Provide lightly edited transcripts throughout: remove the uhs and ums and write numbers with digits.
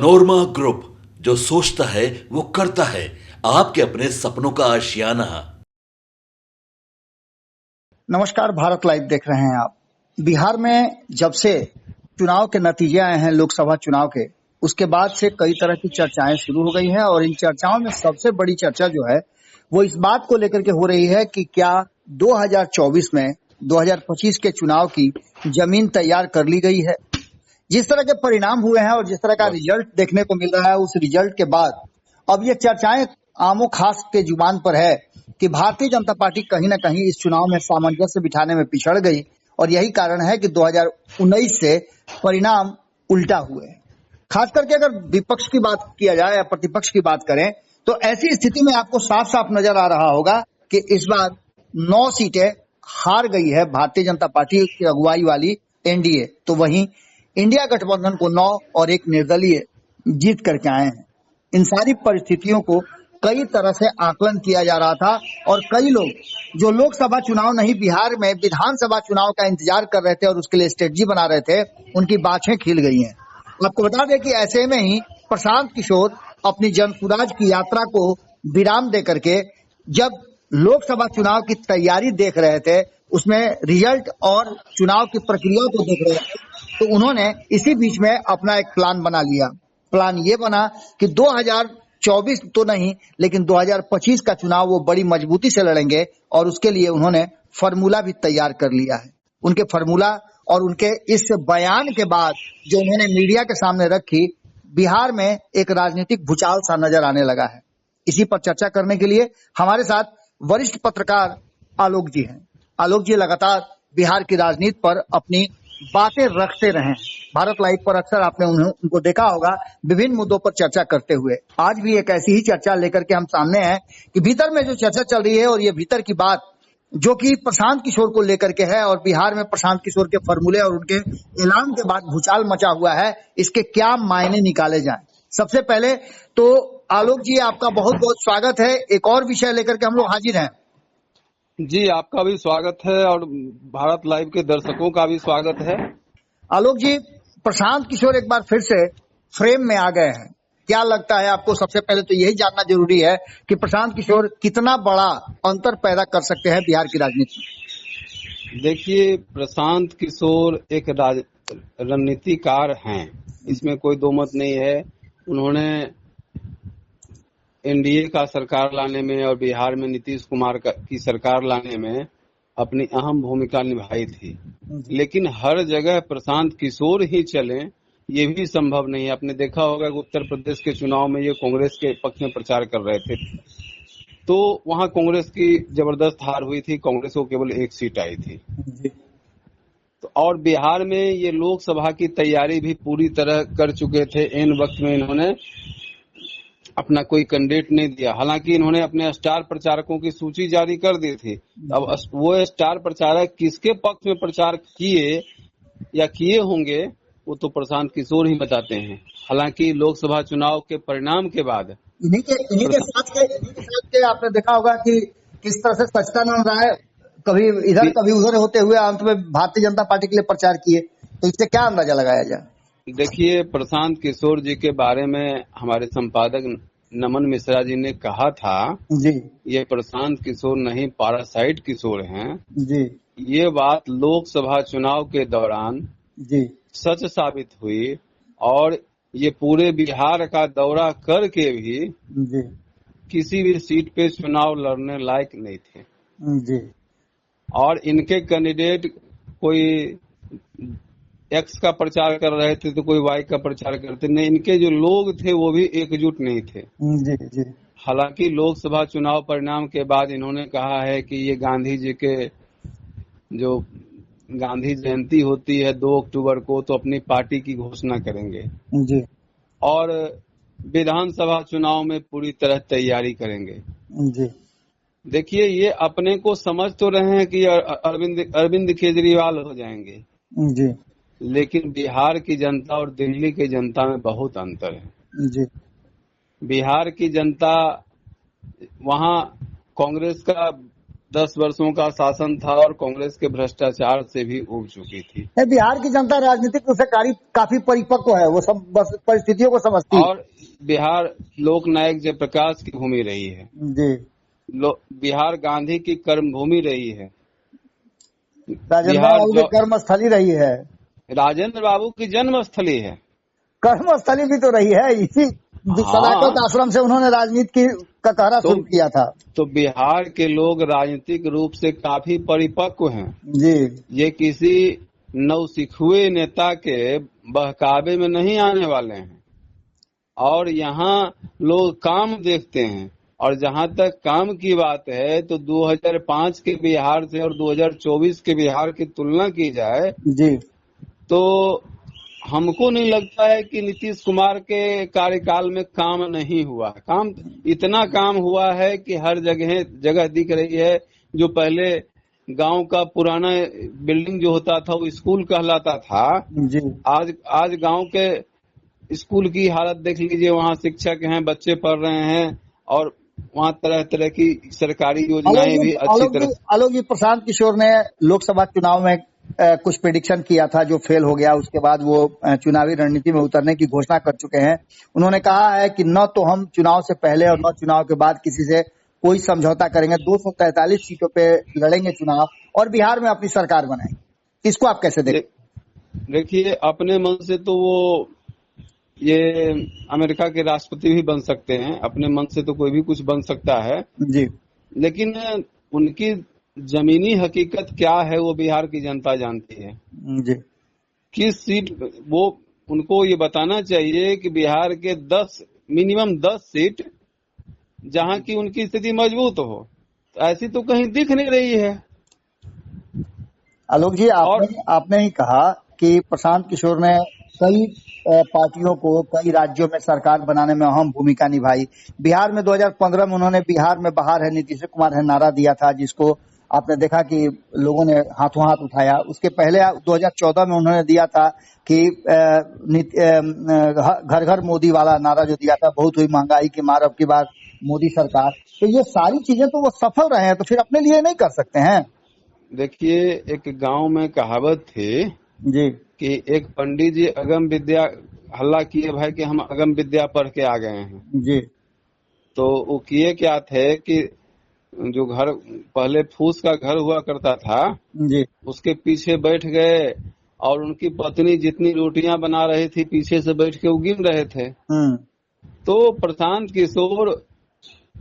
Panorama group, जो सोचता है वो करता है। आपके अपने सपनों का आशियाना। नमस्कार, भारत लाइव देख रहे हैं आप। बिहार में जब से चुनाव के नतीजे आए हैं, लोकसभा चुनाव के, उसके बाद से कई तरह की चर्चाएं शुरू हो गई हैं और इन चर्चाओं में सबसे बड़ी चर्चा जो है वो इस बात को लेकर के हो रही है कि क्या 2024 में 2025 के चुनाव की जमीन तैयार कर ली गई है। जिस तरह के परिणाम हुए हैं और जिस तरह का रिजल्ट देखने को मिल रहा है, उस रिजल्ट के बाद अब ये चर्चाएं आमो खास के जुबान पर है कि भारतीय जनता पार्टी कहीं ना कहीं इस चुनाव में सामंजस्य बिठाने में पिछड़ गई और यही कारण है कि 2019 से परिणाम उल्टा हुए हैं। खास करके अगर विपक्ष की बात किया जाए या प्रतिपक्ष की बात करें तो ऐसी स्थिति में आपको साफ साफ नजर आ रहा होगा कि इस बार 9 सीटें हार गई है भारतीय जनता पार्टी की अगुवाई वाली एनडीए, तो वहीं इंडिया गठबंधन को 9 और एक निर्दलीय जीत करके आए हैं। इन सारी परिस्थितियों को कई तरह से आकलन किया जा रहा था और कई लोग जो लोकसभा चुनाव नहीं, बिहार में विधानसभा चुनाव का इंतजार कर रहे थे और उसके लिए स्ट्रेटजी बना रहे थे, उनकी बाछें खिल गई हैं। आपको बता दें कि ऐसे में ही प्रशांत किशोर अपनी जनसुराज की यात्रा को विराम दे करके जब लोकसभा चुनाव की तैयारी देख रहे थे, उसमें रिजल्ट और चुनाव की प्रक्रिया को देख रहे थे, तो उन्होंने इसी बीच में अपना एक प्लान बना लिया। प्लान ये बना कि 2024 तो नहीं लेकिन 2025 का चुनाव वो बड़ी मजबूती से लड़ेंगे और उसके लिए उन्होंने फॉर्मूला भी तैयार कर लिया है। उनके फॉर्मूला और उनके इस बयान के बाद जो उन्होंने मीडिया के सामने रखी, बिहार में एक राजनीतिक भूचाल सा नजर आने लगा है। इसी पर चर्चा करने के लिए हमारे साथ वरिष्ठ पत्रकार आलोक जी हैं। आलोक जी लगातार बिहार की राजनीति पर अपनी बातें रखते रहे हैं। भारत लाइव पर अक्सर आपने उनको देखा होगा विभिन्न मुद्दों पर चर्चा करते हुए। आज भी एक ऐसी ही चर्चा लेकर के हम सामने हैं कि भीतर में जो चर्चा चल रही है और ये भीतर की बात जो कि प्रशांत किशोर को लेकर के है और बिहार में प्रशांत किशोर के फॉर्मूले और उनके ऐलान के बाद भूचाल मचा हुआ है, इसके क्या मायने निकाले जाएं। सबसे पहले तो आलोक जी, आपका बहुत बहुत स्वागत है। एक और विषय लेकर के हम लोग हाजिर हैं। जी, आपका भी स्वागत है और भारत लाइव के दर्शकों का भी स्वागत है। आलोक जी, प्रशांत किशोर एक बार फिर से फ्रेम में आ गए हैं। क्या लगता है आपको? सबसे पहले तो यही जानना जरूरी है कि प्रशांत किशोर कितना बड़ा अंतर पैदा कर सकते हैं बिहार की राजनीति में। देखिए, प्रशांत किशोर एक रणनीतिकार हैं, इसमें कोई दो मत नहीं है। उन्होंने एनडीए का सरकार लाने में और बिहार में नीतीश कुमार की सरकार लाने में अपनी अहम भूमिका निभाई थी, लेकिन हर जगह प्रशांत किशोर ही चले ये भी संभव नहीं है। आपने देखा होगा कि उत्तर प्रदेश के चुनाव में ये कांग्रेस के पक्ष में प्रचार कर रहे थे, तो वहां कांग्रेस की जबरदस्त हार हुई थी, कांग्रेस को केवल 1 सीट आई थी। तो और बिहार में ये लोकसभा की तैयारी भी पूरी तरह कर चुके थे। इन वक्त में इन्होंने अपना कोई कैंडिडेट नहीं दिया, हालांकि इन्होंने अपने स्टार प्रचारकों की सूची जारी कर दी थी। अब वो स्टार प्रचारक किसके पक्ष में प्रचार किए या किए होंगे वो तो प्रशांत किशोर ही बताते हैं। हालांकि लोकसभा चुनाव के परिणाम के बाद इन्हीं के साथ के आपने देखा होगा कि किस तरह से सच्चिदानंद राय कभी इधर कभी उधर होते हुए अंत में भारतीय जनता पार्टी के लिए प्रचार किए, तो इससे क्या अंदाजा लगाया जाए? देखिए, प्रशांत किशोर जी के बारे में हमारे संपादक नमन मिश्रा जी ने कहा था जी, ये प्रशांत किशोर नहीं पैरासाइट किशोर हैं जी। ये बात लोकसभा चुनाव के दौरान जी सच साबित हुई और ये पूरे बिहार का दौरा करके भी जी किसी भी सीट पे चुनाव लड़ने लायक नहीं थे जी। और इनके कैंडिडेट कोई एक्स का प्रचार कर रहे थे तो कोई वाई का प्रचार करते नहीं, इनके जो लोग थे वो भी एकजुट नहीं थे जी जी। हालांकि लोकसभा चुनाव परिणाम के बाद इन्होंने कहा है कि ये गांधी जी के जो गांधी जयंती होती है 2 अक्टूबर को, तो अपनी पार्टी की घोषणा करेंगे जी और विधानसभा चुनाव में पूरी तरह तैयारी करेंगे जी। देखिए, ये अपने को समझ तो रहे हैं कि अरविंद केजरीवाल हो जाएंगे जी, लेकिन बिहार की जनता और दिल्ली की जनता में बहुत अंतर है जी। बिहार की जनता वहां कांग्रेस का 10 वर्षों का शासन था और कांग्रेस के भ्रष्टाचार से भी उब चुकी थी। बिहार की जनता राजनीतिक रूप से काफी परिपक्व है, वो सब बस परिस्थितियों को समझती है। और बिहार लोक नायक जयप्रकाश की भूमि रही है जी। बिहार गांधी की कर्म भूमि रही है, राजेंद्र बाबू की कर्म स्थली रही है, राजेंद्र बाबू की जन्म स्थली है, कर्म स्थली भी तो रही है। इसी सदाकत आश्रम से उन्होंने राजनीति का कहरा शुरू किया था। तो बिहार के लोग राजनीतिक रूप से काफी परिपक्व हैं जी। ये किसी नवसिखुए नेता के बहकावे में नहीं आने वाले हैं और यहाँ लोग काम देखते हैं। और जहाँ तक काम की बात है तो 2005 के बिहार से और 2024 के बिहार की तुलना की जाए जी तो हमको नहीं लगता है कि नीतीश कुमार के कार्यकाल में काम नहीं हुआ। काम इतना काम हुआ है कि हर जगह दिख रही है। जो पहले गांव का पुराना बिल्डिंग जो होता था वो स्कूल कहलाता था, जी। आज गांव के स्कूल की हालत देख लीजिए। वहाँ शिक्षक हैं, बच्चे पढ़ रहे हैं और वहाँ तरह तरह की सरकारी योजनाएं भी अच्छी तरह। आलोक जी, प्रशांत किशोर ने लोकसभा चुनाव में कुछ प्रेडिक्शन किया था जो फेल हो गया। उसके बाद वो चुनावी रणनीति में उतरने की घोषणा कर चुके हैं। उन्होंने कहा है कि न तो हम चुनाव से पहले और न चुनाव के बाद किसी से कोई समझौता करेंगे। 243 सीटों पे लड़ेंगे चुनाव और बिहार में अपनी सरकार बनाएंगे। इसको आप कैसे देखिए, अपने मन से तो वो ये अमेरिका के राष्ट्रपति भी बन सकते हैं, अपने मन से तो कोई भी कुछ बन सकता है जी। लेकिन उनकी जमीनी हकीकत क्या है वो बिहार की जनता जानती है जी। किस सीट वो उनको ये बताना चाहिए कि बिहार के मिनिमम 10 सीट जहां की उनकी स्थिति मजबूत हो। तो ऐसी तो कहीं दिख नहीं रही है। आलोक जी, आपने ही कहा कि प्रशांत किशोर ने कई पार्टियों को कई राज्यों में सरकार बनाने में अहम भूमिका निभाई। बिहार में 2015 में उन्होंने बिहार में बाहर है नीतीश कुमार है नारा दिया था, जिसको आपने देखा कि लोगों ने हाथों हाथ उठाया। उसके पहले 2014 में उन्होंने दिया था कि घर घर मोदी वाला नारा जो दिया था, बहुत हुई महंगाई की मार अब की बार मोदी सरकार। तो ये सारी चीजें तो वो सफल रहे हैं, तो फिर अपने लिए नहीं कर सकते हैं? देखिए, एक गांव में कहावत थी जी कि एक पंडित जी अगम विद्या हल्ला किए भाई कि हम अगम विद्या पढ़ के आ गए हैं जी। तो वो किए क्या थे कि जो घर पहले फूस का घर हुआ करता था जी, उसके पीछे बैठ गए और उनकी पत्नी जितनी रोटियां बना रही थी पीछे से बैठ के वो गिन रहे थे। तो प्रशांत किशोर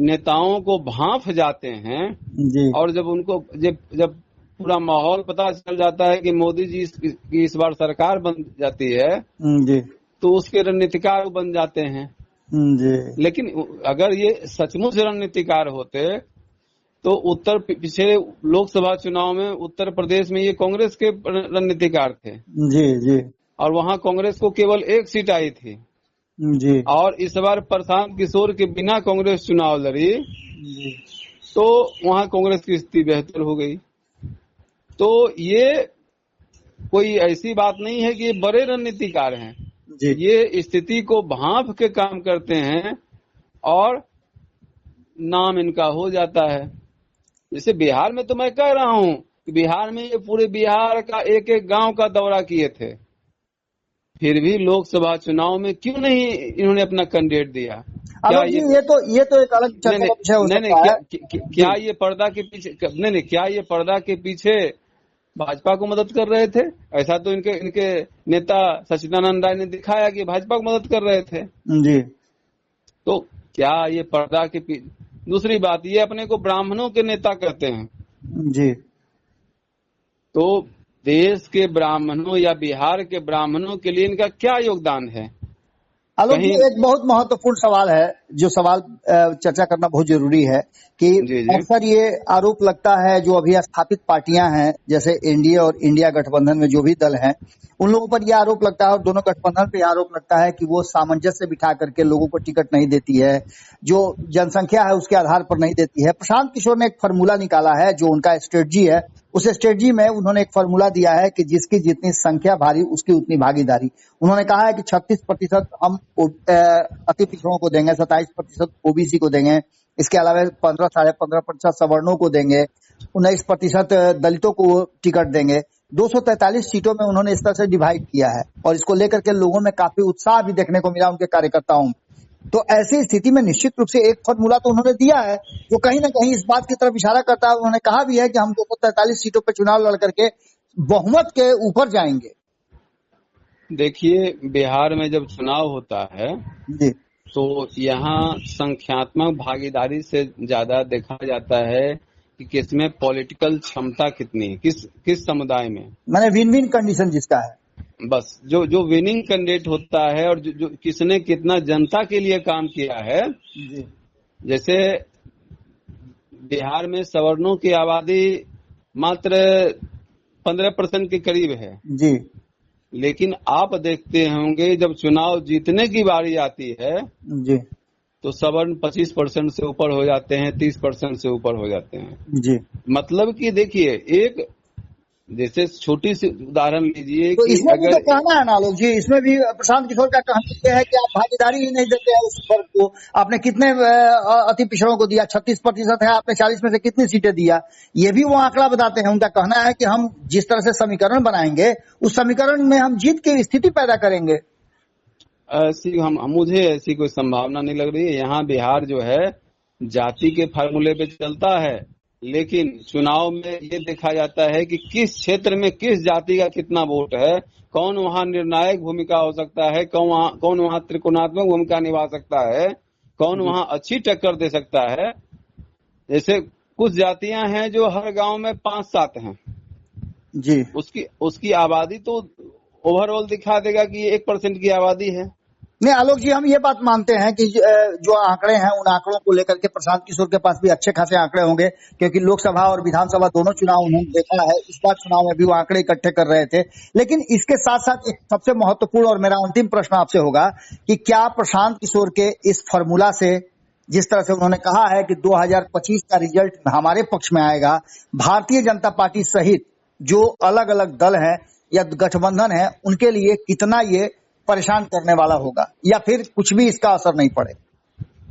नेताओं को भांफ जाते हैं जी। और जब उनको जब पूरा माहौल पता चल जाता है कि मोदी जी की इस बार सरकार बन जाती है जी, तो उसके रणनीतिकार बन जाते हैं जी। लेकिन अगर ये सचमुच रणनीतिकार होते तो पिछले लोकसभा चुनाव में उत्तर प्रदेश में ये कांग्रेस के रणनीतिकार थे। जी जी। और वहाँ कांग्रेस को केवल 1 सीट आई थी जी। और इस बार प्रशांत किशोर के बिना कांग्रेस चुनाव लड़ी जी। तो वहाँ कांग्रेस की स्थिति बेहतर हो गई। तो ये कोई ऐसी बात नहीं है कि ये बड़े रणनीतिकार हैं जी। ये स्थिति को भांप के काम करते हैं और नाम इनका हो जाता है। जैसे बिहार में तो मैं कह रहा हूँ कि बिहार में ये पूरे बिहार का एक एक गांव का दौरा किए थे, फिर भी लोकसभा चुनाव में क्यों नहीं इन्होंने अपना कैंडिडेट दिया? क्या ये तो एक अलग चर्चा का विषय हो सकता है। क्या ये पर्दा के पीछे क्या ये पर्दा के पीछे भाजपा को मदद कर रहे थे? ऐसा तो इनके नेता सच्चिदानंद राय ने दिखाया कि भाजपा को मदद कर रहे थे जी। तो क्या ये पर्दा के पीछे? दूसरी बात, ये अपने को ब्राह्मणों के नेता कहते हैं जी। तो देश के ब्राह्मणों या बिहार के ब्राह्मणों के लिए इनका क्या योगदान है? आलोक जी, एक बहुत महत्वपूर्ण सवाल है जो सवाल चर्चा करना बहुत जरूरी है कि अक्सर ये आरोप लगता है जो अभी स्थापित पार्टियां हैं जैसे एनडीए और इंडिया गठबंधन में जो भी दल हैं उन लोगों पर यह आरोप लगता है और दोनों गठबंधन पे आरोप लगता है कि वो सामंजस्य बिठा करके लोगों को टिकट नहीं देती है, जो जनसंख्या है उसके आधार पर नहीं देती है। प्रशांत किशोर ने एक फार्मूला निकाला है जो उनका स्ट्रेटजी है। उस स्ट्रेटजी में उन्होंने एक फार्मूला दिया है कि जिसकी जितनी संख्या भारी उसकी उतनी भागीदारी। उन्होंने कहा है कि 36% हम अति पिछड़ों को देंगे, 27% ओबीसी को देंगे, इसके अलावा 15 15.5% सवर्णों को देंगे, 19% दलितों को टिकट देंगे। 243 सीटों में उन्होंने इस तरह से डिवाइड किया है और इसको लेकर के लोगों में काफी उत्साह भी देखने को मिला, उनके कार्यकर्ताओं में। तो ऐसी स्थिति में निश्चित रूप से एक फॉर्मूला तो उन्होंने दिया है जो कहीं ना कहीं इस बात की तरफ इशारा करता है। उन्होंने कहा भी है कि हम 243 सीटों पर चुनाव लड़ करके बहुमत के ऊपर जाएंगे। देखिए, बिहार में जब चुनाव होता है जी, तो यहाँ संख्यात्मक भागीदारी से ज्यादा देखा जाता है कि किसमें पॉलिटिकल क्षमता कितनी है, किस समुदाय में, मैंने विन विन कंडीशन जिसका है। बस जो विनिंग कैंडिडेट होता है और जो किसने कितना जनता के लिए काम किया है। जी, जैसे बिहार में सवर्णों की आबादी मात्र 15% के करीब है जी, लेकिन आप देखते होंगे जब चुनाव जीतने की बारी आती है जी, तो सवर्ण 25% से ऊपर हो जाते हैं, 30% से ऊपर हो जाते हैं। जी। मतलब कि देखिए, एक जैसे छोटी सी उदाहरण लीजिए तो कि इसमें भी अगर तो कहना है ना आलोक जी, इसमें भी प्रशांत किशोर का कहना यह है कि आप भागीदारी ही नहीं देते हैं उस वर्ग को। आपने कितने अति पिछड़ों को दिया? 36% है, आपने 40 में से कितनी सीटें दिया? ये भी वो आंकड़ा बताते हैं। उनका कहना है कि हम जिस तरह से समीकरण बनाएंगे उस समीकरण में हम जीत की स्थिति पैदा करेंगे। मुझे ऐसी कोई संभावना नहीं लग रही है। यहाँ बिहार जो है जाति के फार्मूले पे चलता है, लेकिन चुनाव में ये देखा जाता है कि किस क्षेत्र में किस जाति का कितना वोट है, कौन वहाँ निर्णायक भूमिका हो सकता है, कौन वहाँ त्रिकोणात्मक भूमिका निभा सकता है, कौन वहाँ अच्छी टक्कर दे सकता है। जैसे कुछ जातियां हैं जो हर गांव में 5-7 हैं जी, उसकी आबादी तो ओवरऑल दिखा देगा कि ये 1% की आबादी है। नहीं आलोक जी, हम ये बात मानते हैं कि जो आंकड़े हैं उन आंकड़ों को लेकर के प्रशांत किशोर के पास भी अच्छे खासे आंकड़े होंगे, क्योंकि लोकसभा और विधानसभा दोनों चुनाव उन्होंने देखा है। इस बार चुनाव में भी वो आंकड़े इकट्ठे कर रहे थे। लेकिन इसके साथ साथ एक सबसे महत्वपूर्ण और मेरा अंतिम प्रश्न आपसे होगा कि क्या प्रशांत किशोर के इस फॉर्मूला से, जिस तरह से उन्होंने कहा है कि 2025 का रिजल्ट हमारे पक्ष में आएगा, भारतीय जनता पार्टी सहित जो अलग अलग दल हैं या गठबंधन है उनके लिए कितना ये परेशान करने वाला होगा, या फिर कुछ भी इसका असर नहीं पड़े?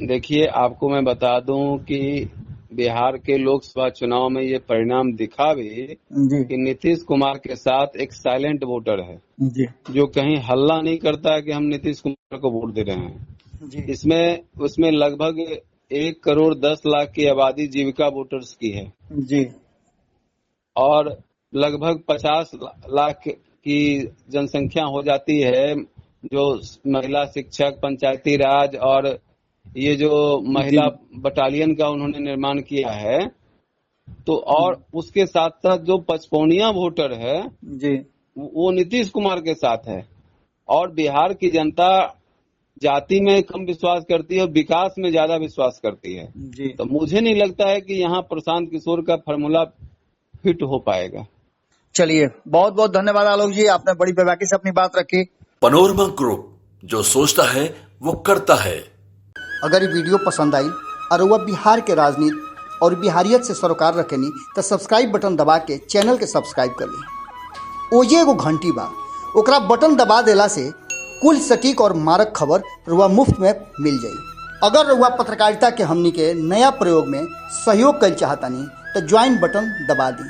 देखिए, आपको मैं बता दूं कि बिहार के लोकसभा चुनाव में ये परिणाम दिखा भी जी, कि नीतीश कुमार के साथ एक साइलेंट वोटर है जी, जो कहीं हल्ला नहीं करता कि हम नीतीश कुमार को वोट दे रहे हैं। जी, उसमें लगभग 1,10,00,000 की आबादी जीविका वोटर्स की है जी, और लगभग 50 लाख की जनसंख्या हो जाती है जो महिला शिक्षक, पंचायती राज और ये जो महिला बटालियन का उन्होंने निर्माण किया है। तो और उसके साथ साथ जो पचपौनिया वोटर है जी, वो नीतीश कुमार के साथ है। और बिहार की जनता जाति में कम विश्वास करती है और विकास में ज्यादा विश्वास करती है। जी। तो मुझे नहीं लगता है कि यहाँ प्रशांत किशोर का फॉर्मूला फिट हो पाएगा। चलिए, बहुत बहुत धन्यवाद आलोक जी, आपने बड़ी बेबाकी से अपनी बात रखी। पनोरमा ग्रुप, जो सोचता है वो करता है। अगर ये वीडियो पसंद आई और वह बिहार के राजनीति और बिहारियत से सरोकार रखेनी तो सब्सक्राइब बटन दबा के चैनल के सब्सक्राइब कर ली। ओजे एगो घंटी बा, ओकरा बटन दबा देला से कुल सटीक और मारक खबर रुआ मुफ्त में मिल जाई। अगर रुआ पत्रकारिता के हमनी के नया प्रयोग में सहयोग कर चाहतानी तो ज्वाइन बटन दबा दी।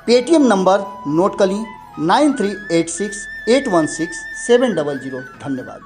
पेटीएम नंबर नोट कर ली 9386816700। धन्यवाद।